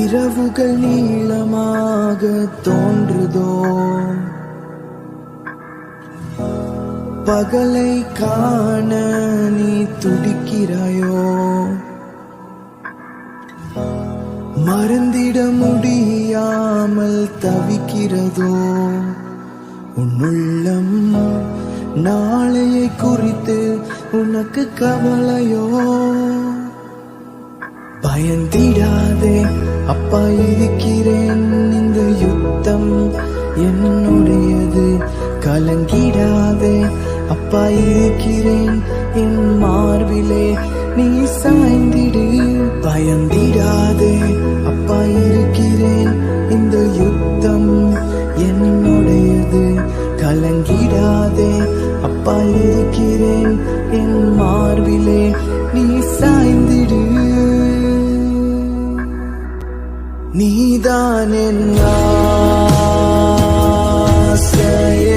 இரவுகள் நீளமாக தோன்றுதோ, பகலை காண நீ துடிக்கிறாயோ, மறந்திட முடியாமல் தவிக்கிறதோ உன்னுள்ளம், நாளையை குறித்து உனக்கு கவலையோ. பயந்திடாதே, அப்பா இருக்கிறேன், இந்த யுத்தம் என்னுடையது. கலங்கிடாதே, அப்பா இருக்கிறேன், என் மார்பிலே நீ சாய்ந்திடு. பயந்திடாதே, அப்பா இருக்கிறேன், இந்த யுத்தம் என்னுடையது. கலங்கிடாதே, அப்பா இருக்கிறேன், என் மார்பிலே நீ சாய்ந்திடு. நீதான் என் ஆசையே,